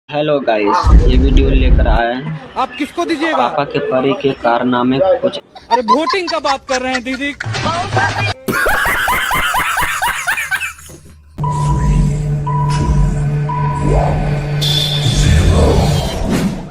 Hello guys, ये video लेकर आए हैं आप किसको दीजिएगा? पापा के परी के कारनामे कुछ। अरे वोटिंग का बात कर रहे हैं दीदी।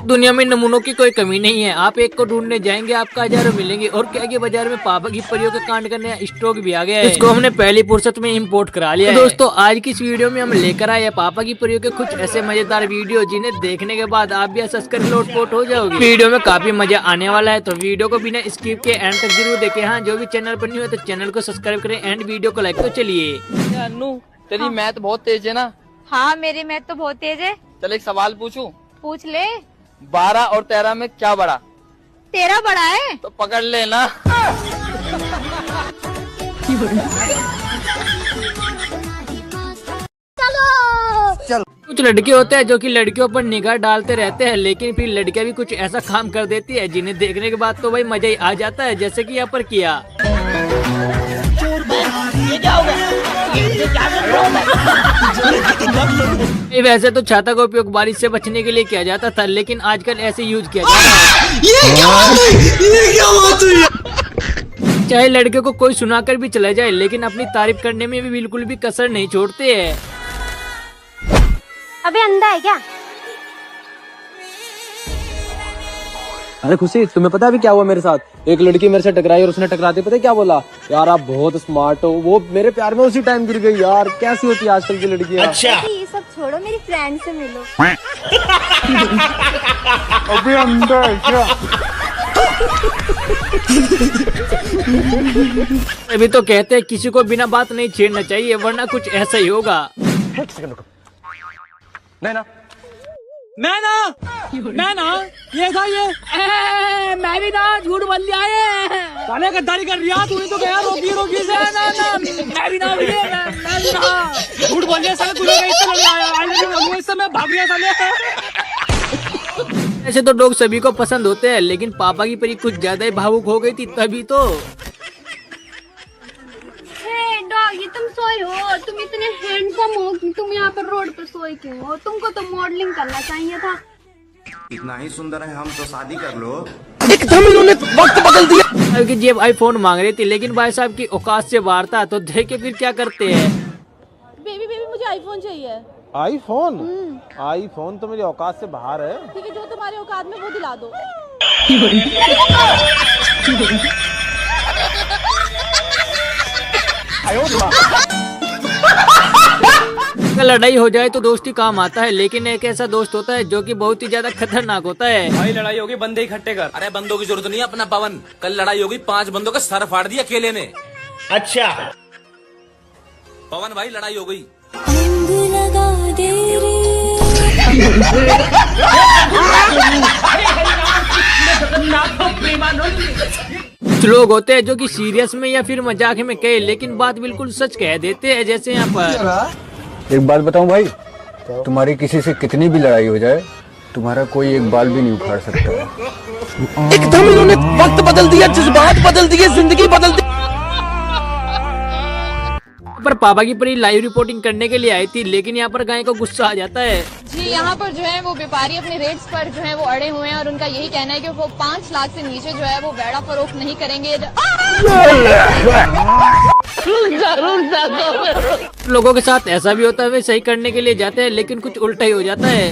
दुनिया में नमूनों की कोई कमी नहीं है। आप एक को ढूंढने जाएंगे, आपको हजारों मिलेंगे। और क्या कि बाजार में पापा की परियों के कांड करने स्टॉक भी आ गया है। इसको हमने पहली फुर्सत में इंपोर्ट करा लिया है। दोस्तों, आज की इस वीडियो में हम लेकर आए हैं पापा की परियों के कुछ ऐसे मजेदार वीडियो जिन्हें देखने के बाद आप भी हंस कर लोटपोट हो जाओगे। वीडियो में काफी मजा आने वाला है, तो वीडियो को बिना स्किप के एंड तक जरूर देखें। हाँ, जो भी चैनल पर नहीं हो तो चैनल को सब्सक्राइब करें एंड वीडियो को लाइक। तो चलिए। अनु, तेरी मैथ बहुत तेज है ना? हाँ, मेरी मैथ तो बहुत तेज है। चल एक सवाल पूछूं। पूछ ले। 12 और 13 में क्या बड़ा? 13 बड़ा है। तो पकड़ लेना। कुछ लड़के होते हैं जो कि लड़कियों पर निगाह डालते रहते हैं, लेकिन फिर लड़कियां भी कुछ ऐसा काम कर देती है जिन्हें देखने के बाद तो भाई मजा ही आ जाता है, जैसे कि यहाँ पर किया। वैसे तो छाता का उपयोग बारिश से बचने के लिए किया जाता था, लेकिन आजकल ऐसे यूज किया जाता है। ये क्या बात हुई? चाहे लड़के को कोई सुनाकर भी चला जाए, लेकिन अपनी तारीफ करने में भी बिल्कुल भी कसर नहीं छोड़ते हैं। अबे अंधा है क्या? अरे खुशी, तुम्हें पता है अभी क्या हुआ मेरे साथ? एक लड़की मेरे से टकराई और उसने टकराते पता है क्या बोला? यार आप बहुत स्मार्ट हो। वो मेरे प्यार में उसी टाइम गिर गई। यार कैसी होती है आजकल की लड़कियां। अच्छा, ये सब छोड़ो, मेरी फ्रेंड से मिलो। अबे अंधा है क्या? अभी तो कहते हैं किसी को बिना बात नहीं छेड़ना चाहिए, वरना कुछ ऐसा ही होगा। ये था ये। मैं भी ना झूठ बोल दिया है। साले गद्दारी कर रिया तूने तो कहा रोकी से ना मैं भी ना झूठ बोल दिया साले। तूने इससे लड़ आया, इससे मैं भाग गया साले। ऐसे तो लोग सभी को पसंद होते हैं, लेकिन पापा की परी कुछ ज्यादा ही भावुक हो गई थी तभी तो। ये तुम सोए हो, तुम इतने हैंडसम हो, तुम यहाँ पर रोड पर सोए क्यों हो? तुमको तो मॉडलिंग करना चाहिए था। इतना ही सुंदर है हम तो शादी कर लो। एकदम इन्होंने वक्त बदल दिया। कि जेब आईफोन मांग रही थी, लेकिन भाई साहब की औकात से बाहर था, तो देखे फिर क्या करते हैं। बेबी मुझे आईफोन चाहिए। आईफोन? आईफोन तो मेरी औकात से बाहर है। ठीक है, जो तुम्हारे औकात में वो दिला दो। अगर लड़ाई हो जाए तो दोस्ती काम आता है, लेकिन एक ऐसा दोस्त होता है जो कि बहुत ही ज्यादा खतरनाक होता है। भाई लड़ाई होगी, बंदे इकट्ठे कर। अरे बंदों की जरूरत नहीं है अपना पवन। कल लड़ाई होगी, 5 बंदों का सर फाड़ दिया अकेले ने। अच्छा पवन भाई लड़ाई हो गई। कुछ लोग होते हैं जो कि सीरियस में या फिर मजाक में कहे, लेकिन बात बिल्कुल सच कह देते हैं, जैसे यहाँ पर। एक बात बताऊं भाई, तुम्हारी किसी से कितनी भी लड़ाई हो जाए, तुम्हारा कोई एक बाल भी नहीं उखाड़ सकता। एकदम इन्होंने वक्त बदल दिया, जज्बात बदल दिए, जिंदगी बदल दी। पर पापा की परी लाइव रिपोर्टिंग करने के लिए आई थी, लेकिन यहाँ पर गाय को गुस्सा आ जाता है। जी, यहाँ पर जो है वो व्यापारी अपने रेट्स पर जो है वो अड़े हुए हैं, और उनका यही कहना है कि वो 5 लाख से नीचे जो है वो बेड़ा फरोख्त नहीं करेंगे। लोगों के साथ ऐसा भी होता है, वे सही करने के लिए जाते हैं, लेकिन कुछ उल्टा ही हो जाता है।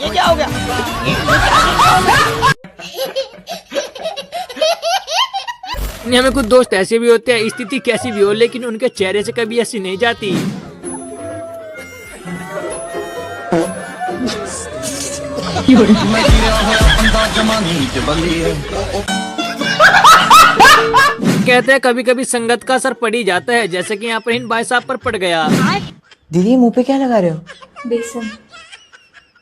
ये क्या हो गया? हमें कुछ दोस्त ऐसे भी होते हैं, स्थिति कैसी भी हो, लेकिन उनके चेहरे से कभी ऐसी नहीं जाती। कहते हैं कभी कभी संगत का असर पड़ ही जाता है, जैसे कि यहाँ पर इन भाई साहब पर पड़ गया। दीदी मुंह पे क्या लगा रहे हो? बेसन।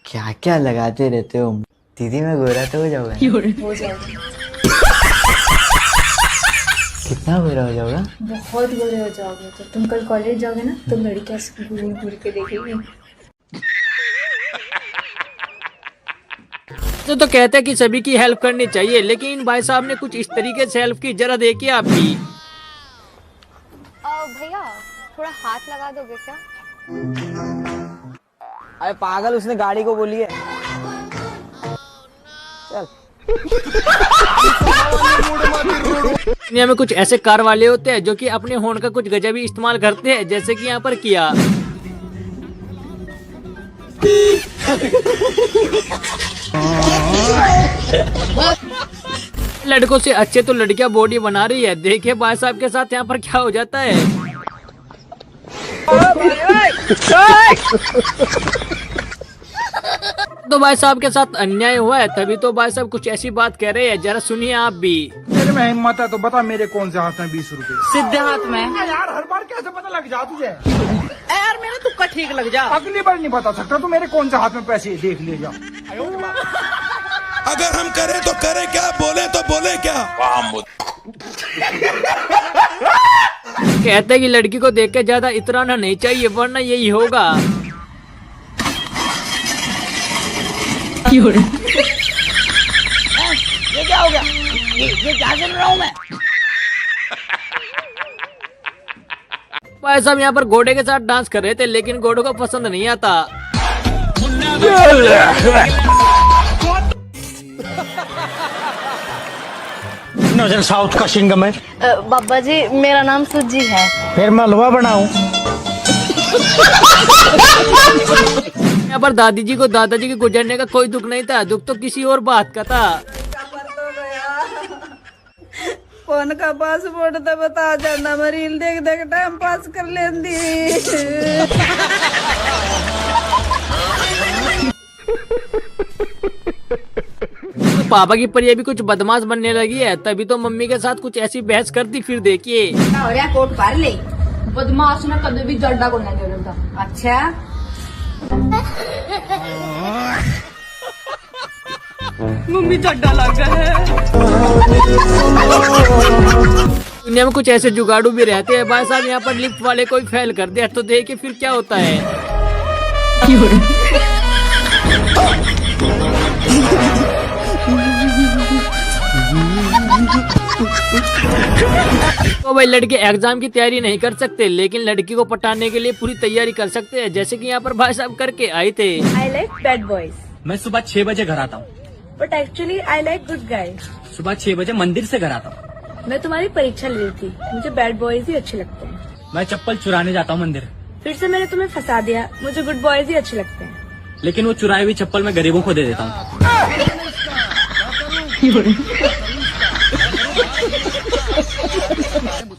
क्या क्या लगाते रहते हो दीदी? मैं गोरा तो हो जाऊंगा। हो जाएगा। कितना गोरा हो जाऊंगा? बहुत गोरे हो जाओगे। तो तुम कल कॉलेज जाओगे ना, तो लड़कियां घूर घूर के देखेगी। तो कहते हैं कि सभी की हेल्प करनी चाहिए, लेकिन इन भाई साहब ने कुछ इस तरीके से हेल्प की, जरा देखिए आप भी। भैया थोड़ा हाथ लगा दोगे क्या? अरे पागल, उसने गाड़ी को बोली है। चल। दुनिया में कुछ ऐसे कार वाले होते हैं जो कि अपने हॉर्न का कुछ गजब ही इस्तेमाल करते हैं, जैसे कि यहाँ पर किया। लड़कों से अच्छे तो लड़कियां बॉडी बना रही है, देखिए भाई साहब के साथ यहाँ पर क्या हो जाता है। तो भाई साहब के साथ अन्याय हुआ है, तभी तो भाई साहब कुछ ऐसी बात कह रहे हैं, जरा सुनिए आप भी। तेरे में हिम्मत है तो बता मेरे कौन से हाथ में 20 रुपए? सीधे हाथ में। यार हर बार कैसे पता लग जा तुझे? यार मेरा तुक्का ठीक लग जा। अगली बार नहीं बता सकता तू मेरे कौन से हाथ में पैसे देख ले जा। अगर हम करें तो करें क्या, बोले तो बोले क्या। कहते हैं कि लड़की को देख के ज्यादा इतराना नहीं चाहिए, वरना यही होगा। ये क्या हो गया? ये क्या सुन रहा हूँ मैं? भाई साहब यहाँ पर घोड़े के साथ डांस कर रहे थे, लेकिन घोड़ों को पसंद नहीं आता। साउथ का सिंगम है। बाबा जी मेरा नाम सुजी है। फिर मैं हलवा बनाऊं? यहाँ पर दादी जी को दादाजी के गुजरने का कोई दुख नहीं था, दुख तो किसी और बात का था। फोन का पासवर्ड तो बता जाना, मैं रील देख देख टाइम पास कर लेंदी। तो पापा की परिया भी कुछ बदमाश बनने लगी है, तभी तो मम्मी के साथ कुछ ऐसी बहस कर दी। फिर देखिए कोट पार ले बदमाश ने कभी भी जड्डा को नहीं देता। अच्छा मम्मी जड्डा लग गया है। दुनिया में कुछ ऐसे जुगाड़ू भी रहते हैं। भाई साहब यहाँ पर लिफ्ट वाले कोई फेल कर दिया तो देखिए फिर क्या होता है। तो भाई लड़के एग्जाम की तैयारी नहीं कर सकते, लेकिन लड़की को पटाने के लिए पूरी तैयारी कर सकते हैं, जैसे कि यहाँ पर भाई साहब करके आए थे। I like bad boys. मैं सुबह 6 बजे घर आता हूँ, but actually I like good guys. सुबह 6 बजे मंदिर से घर आता हूँ। मैं तुम्हारी परीक्षा ले रही थी, मुझे बैड बॉयज ही अच्छे लगते हैं। मैं चप्पल चुराने जाता हूँ मंदिर, फिर से मैंने तुम्हें फंसा दिया, मुझे गुड बॉयज ही अच्छे लगते हैं। लेकिन वो चुराई हुई चप्पल मैं गरीबों को दे देता हूँ।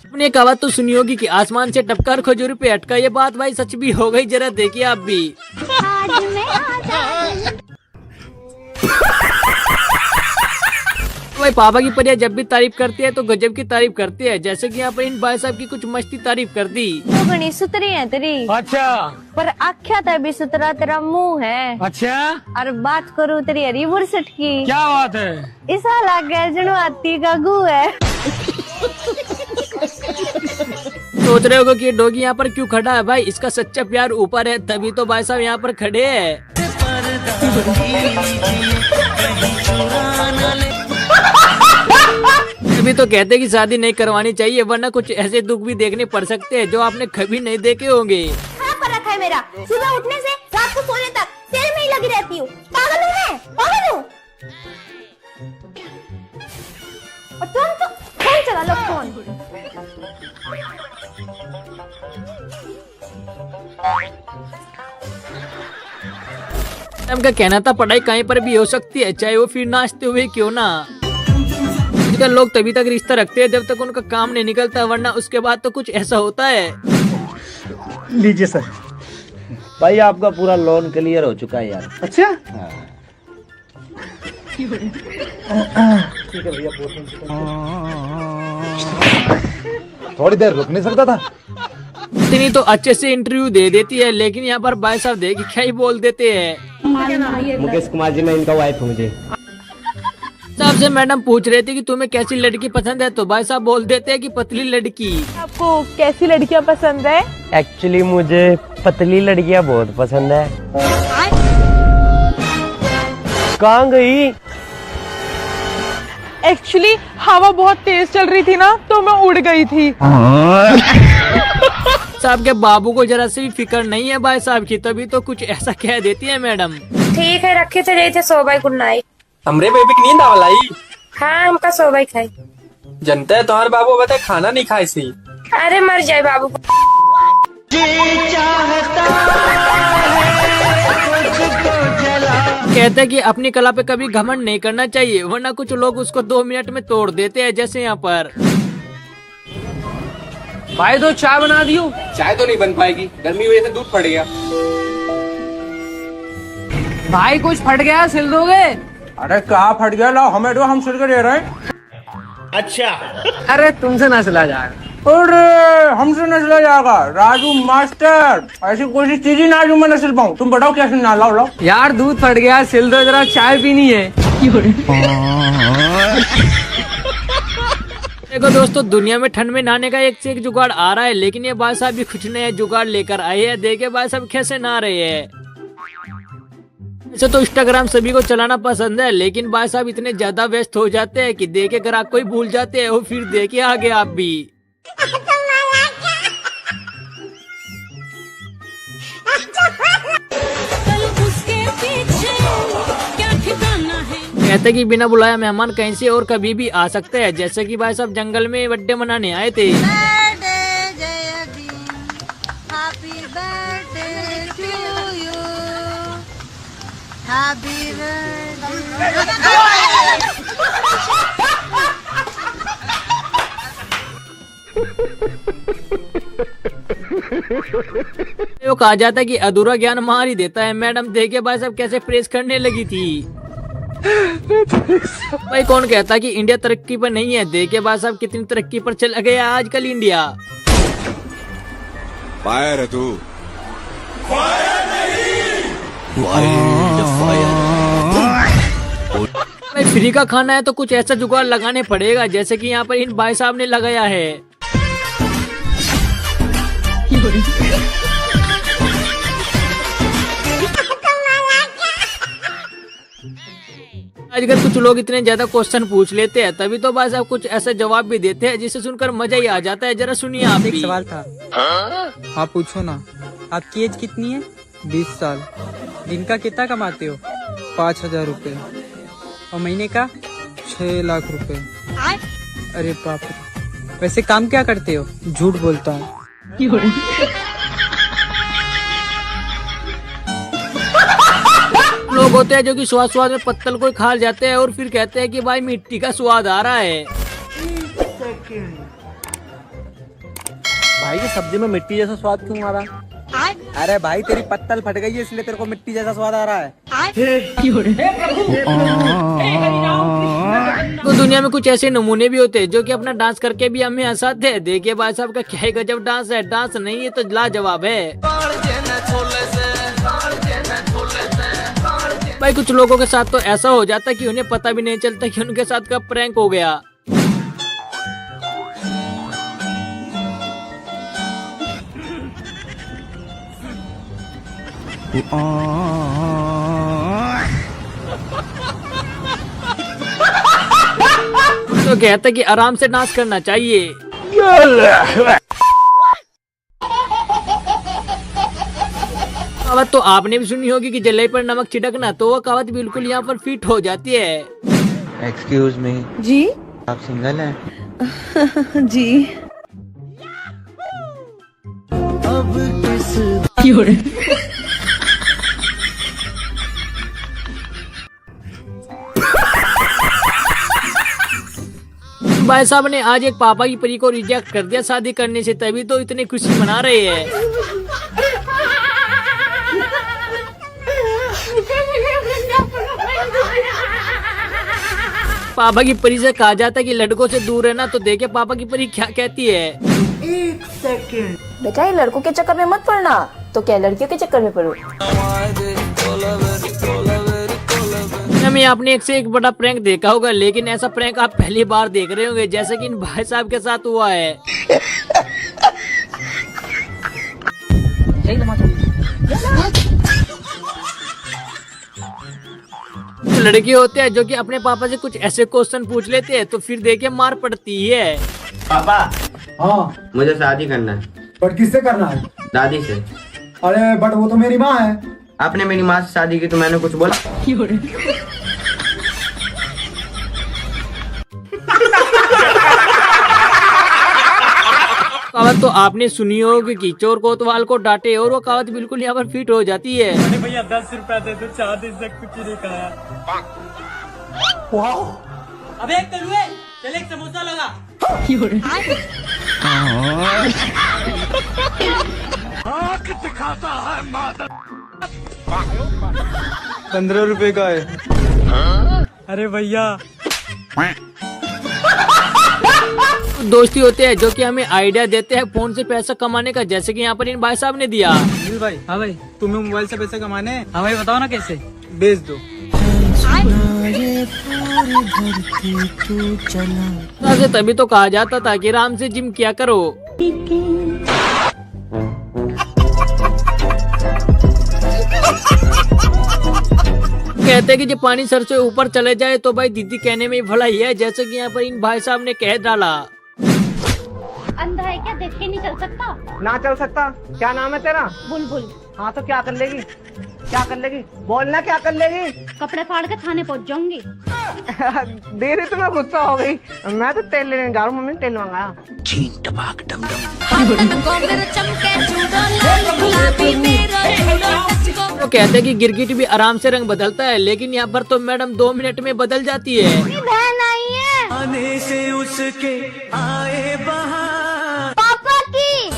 अपनी एक आवाज तो सुनी होगी कि आसमान से टपकार खजूर पे अटका, ये बात भाई सच भी हो गई, जरा देखिए आप भी। भाई पापा की परिया जब भी तारीफ करती है तो गजब की तारीफ करती है, जैसे कि यहाँ पर इन भाई साहब की कुछ मस्ती तारीफ कर दी। तो घनी सुतरी है तेरी। अच्छा पर आख्या था भी सुतरा तेरा मुंह है। अच्छा और बात करूँ तेरी हरी बुरसट की, क्या बात है? ऐसा लग गया जनो हाथी का गू है। सोच रहे होगा कि ये डॉगी यहाँ पर क्यों खड़ा है, भाई इसका सच्चा प्यार ऊपर है, तभी तो भाई साहब यहाँ पर खड़े हैं। तभी तो कहते हैं कि शादी नहीं करवानी चाहिए, वरना कुछ ऐसे दुख भी देखने पड़ सकते हैं जो आपने कभी नहीं देखे होंगे। क्या फर्क है मेरा, सुबह उठने से रात को सोने तक तेरे में ही लगी रहती हूँ। पागल हूँ मैं, पागल हूँ। और तुम तो फोन चला लो, फोन। उनका कहना था पढ़ाई कहीं पर भी हो सकती है, चाहे वो फिर नाचते हुए क्यों ना। आजकल लोग तभी तक रिश्ता रखते हैं जब तक उनका काम नहीं निकलता, वरना उसके बाद तो कुछ ऐसा होता है। लीजिए सर। भाई आपका पूरा लोन क्लियर हो चुका है यार। अच्छा हाँ। ठीक है भैया, थोड़ी देर रुक नहीं सकता था? इतनी तो अच्छे से इंटरव्यू दे देती है, लेकिन यहाँ पर भाई साहब देखिए क्या ही बोल देते हैं। मुकेश कुमार जी, मैं इनका वाइफ हूँ मुझे। सबसे मैडम पूछ रही थी कि तुम्हें कैसी लड़की पसंद है, तो भाई साहब बोल देते हैं कि पतली लड़की। आपको कैसी लड़कियाँ पसंद है? एक्चुअली मुझे पतली लड़कियाँ बहुत पसंद है। कहाँ गई? एक्चुअली हवा बहुत तेज चल रही थी ना, तो मैं उड़ गई थी। साहब के बाबू को जरा से भी फिक्र नहीं है भाई साहब की, तभी तो कुछ ऐसा कह देती है मैडम। ठीक है, रखे थे जैसे सो भाई गुड नाइट। हमरे बेबी की नींद आवलाई। हाँ, हमका सो भाई खाई। जनता है तुम्हारे बाबू बताए खाना नहीं खाए सी। अरे मर जाए बाबू। कहते हैं कि अपनी कला पे कभी घमंड नहीं करना चाहिए, वरना कुछ लोग उसको 2 मिनट में तोड़ देते हैं, जैसे यहाँ पर। भाई तो चाय बना दियो। चाय तो नहीं बन पाएगी, गर्मी की वजह से दूध फट गया। भाई कुछ फट गया, सिल दोगे? अरे कहाँ फट गया, लाओ हमें दो, हम सिल कर दे रहे हैं। अच्छा। अरे तुमसे ना सिला जाएगा। अरे हमसे न सिला जाएगा राजू मास्टर, ऐसी कोई चीज ही ना जो मैं न सिल पाऊँ। तुम बताओ क्या सिलना। लाओ लाओ यार दूध फट गया, सिल दो, जरा चाय पीनी है। देखो दोस्तों, दुनिया में ठंड में नहाने का एक से एक जुगाड़ आ रहा है, लेकिन ये भाई साहब भी कुछ नया जुगाड़ लेकर आए हैं। देखे भाई साहब कैसे नहा रहे हैं। वैसे तो इंस्टाग्राम सभी को चलाना पसंद है, लेकिन भाई साहब इतने ज्यादा व्यस्त हो जाते हैं कि देखे ग्राहक को ही भूल जाते हैं, और फिर देखे आगे आप भी। कहते कि बिना बुलाया मेहमान कहीं से और कभी भी आ सकते हैं, जैसे कि भाई साहब जंगल में बर्थडे मनाने आए थे। वो कहा जाता है कि अधूरा ज्ञान मार ही देता है। मैडम देखे भाई साहब कैसे प्रेस करने लगी थी। भाई कौन कहता कि इंडिया तरक्की पर नहीं है, देखे भाई साहब कितनी तरक्की पर चला गया आजकल इंडिया। फायर है तू। भाई फ्री का खाना है तो कुछ ऐसा जुगाड़ लगाने पड़ेगा, जैसे कि यहाँ पर इन भाई साहब ने लगाया है। आजकल कुछ लोग इतने ज्यादा क्वेश्चन पूछ लेते हैं, तभी तो भाई साहब कुछ ऐसा जवाब भी देते हैं जिसे सुनकर मजा ही आ जाता है। जरा सुनिए आप भी। एक सवाल था। हाँ पूछो ना। आपकी एज कितनी है? 20 साल। दिन का कितना कमाते हो? 5,000 रुपए। और महीने का 6 लाख रुपए। अरे बाप रे। वैसे काम क्या करते हो? झूठ बोलता हूँ। लोग होते हैं जो कि स्वाद स्वाद में पत्तल को खा जाते हैं और फिर कहते हैं कि भाई मिट्टी का स्वाद आ रहा है। भाई की सब्जी में मिट्टी जैसा स्वाद क्यों आ रहा है? अरे भाई तेरी पत्तल फट गई है इसलिए तेरे को मिट्टी जैसा स्वाद आ रहा है। तो दुनिया में कुछ ऐसे नमूने भी होते हैं जो कि अपना डांस करके भी हमें हंसाते हैं। देखिए भाई साहब का क्या ही गजब डांस है। डांस नहीं है तो लाजवाब है। भाई कुछ लोगों के साथ तो ऐसा हो जाता है कि उन्हें पता भी नहीं चलता कि उनके साथ का प्रैंक हो गया। तो कहते कि आराम से डांस करना चाहिए। कहावत तो आपने भी सुनी होगी कि जलाई पर नमक छिड़कना, तो वो कहावत बिल्कुल यहाँ पर फिट हो जाती है। एक्सक्यूज मी जी। आप सिंगल हैं? जी। अब किस भाई साहब ने आज एक पापा की परी को रिजेक्ट कर दिया शादी करने से, तभी तो इतनी खुशी मना रहे हैं। पापा की परी से कहा जाता है कि लड़कों से दूर रहना, तो देखे पापा की परी क्या कहती है। 1 सेकंड। बेटा ये लड़कों के चक्कर में मत पड़ना, तो क्या लड़कियों के चक्कर में पड़ो। हमें आपने एक से एक बड़ा प्रैंक देखा होगा, लेकिन ऐसा प्रैंक आप पहली बार देख रहे होंगे, जैसे कि इन भाई साहब के साथ हुआ है। लड़के होते हैं जो कि अपने पापा से कुछ ऐसे क्वेश्चन पूछ लेते हैं, तो फिर देखिए मार पड़ती है। पापा हाँ मुझे शादी करना है। बट किससे करना है? दादी से। अरे बट वो तो मेरी माँ है। आपने मेरी माँ से शादी की तो मैंने कुछ बोला? कहावत तो आपने सुनी होगी कि चोर कोतवाल को डांटे, और वो कहावत बिल्कुल यहाँ पर फिट हो जाती है। अरे भैया 10 रुपया दे दो, 4 दिन से कुछ नहीं खाया। अबे एक तलुए, चल एक समोसा लगा। 15 रुपए का है। अरे भैया दोस्ती होते हैं जो कि हमें आइडिया देते हैं फोन से पैसा कमाने का, जैसे कि यहाँ पर इन भाई साहब ने दिया। अनिल भाई, हाँ भाई, तुम्हें मोबाइल से पैसे कमाने हैं? हाँ भाई बताओ ना कैसे। बेच दो। तभी तो कहा जाता था कि आराम से जिम किया करो। कहते हैं कि जब पानी सर से ऊपर चले जाए तो भाई दीदी कहने में ही भलाई है, जैसे कि यहाँ पर इन भाई साहब ने कह डाला। अंधा है क्या, देख के नहीं चल सकता? ना चल सकता? क्या नाम है तेरा? बुलबुल। हाँ तो क्या कर लेगी? क्या कर लेगी? बोलना क्या कर लेगी? कपड़े फाड़ के थाने पहुंच जाऊंगी। दीदी तुम्हें गुस्सा हो गई, मैं तो तेल लेने जा रहा हूँ, मम्मी ने तेल मंगाया। तो कहते हैं कि गिरगिट भी आराम से रंग बदलता है, लेकिन यहाँ पर तो मैडम 2 मिनट में बदल जाती है। बहन आई है, आने से उसके आए बहार, पापा की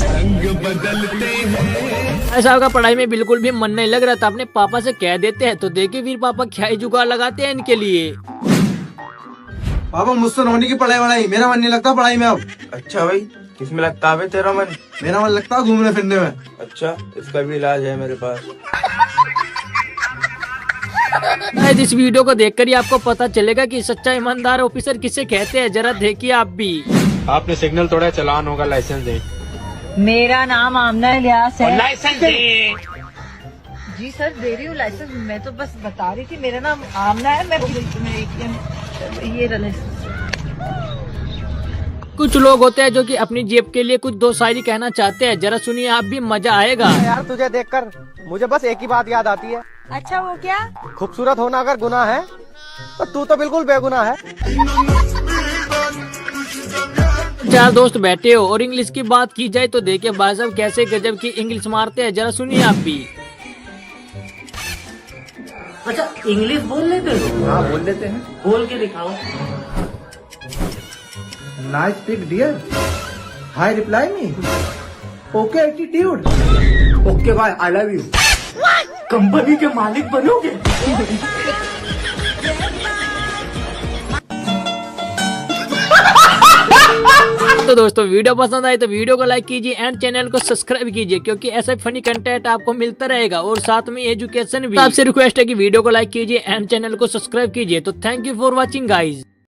रंग बदलते हैं। ऐसा का पढ़ाई में बिल्कुल भी मन नहीं लग रहा था, अपने पापा से कह देते हैं तो देखिए फिर पापा क्या ही जुगाड़ लगाते हैं इनके लिए। पापा मुझसे होने की पढ़ाई, मेरा मन नहीं लगता पढ़ाई में अब। अच्छा भाई, किसमें लगता है तेरा मन? मेरा मन लगता है घूमने फिरने में। अच्छा, इसका भी इलाज है मेरे पास। इस वीडियो को देखकर ही आपको पता चलेगा कि सच्चा ईमानदार ऑफिसर किसे कहते हैं, जरा देखिए आप भी। आपने सिग्नल तोड़ा, चालान होगा, लाइसेंस दे। मेरा नाम आमना इलियास है। लाइसेंस दे। जी सर दे रही हूँ लाइसेंस, मैं तो बस बता रही थी मेरा नाम आमना है। मैं ये लाइसेंस। कुछ लोग होते हैं जो कि अपनी जेब के लिए कुछ 2 शायरी कहना चाहते हैं, जरा सुनिए आप भी, मजा आएगा। यार तुझे देखकर मुझे बस एक ही बात याद आती है। अच्छा वो क्या? खूबसूरत होना अगर गुनाह है तो तू तो बिल्कुल बेगुनाह है। 4 दोस्त बैठे हो और इंग्लिश की बात की जाए तो देखिए भाई साहब कैसे गजब की इंग्लिश मारते हैं, जरा सुनिए आप भी। अच्छा इंग्लिश बोल लेते हो? हाँ बोल लेते हैं। बोल के दिखाओ। Nice pic dear, hi reply me, okay attitude, okay bye, I love you. Company के मालिक बनोगे? तो दोस्तों वीडियो पसंद आए तो वीडियो को लाइक कीजिए एंड चैनल को सब्सक्राइब कीजिए, क्योंकि ऐसा फनी कंटेंट आपको मिलता रहेगा और साथ में एजुकेशन भी। आपसे रिक्वेस्ट है कि वीडियो को लाइक कीजिए एंड चैनल को सब्सक्राइब कीजिए। तो thank you for watching guys.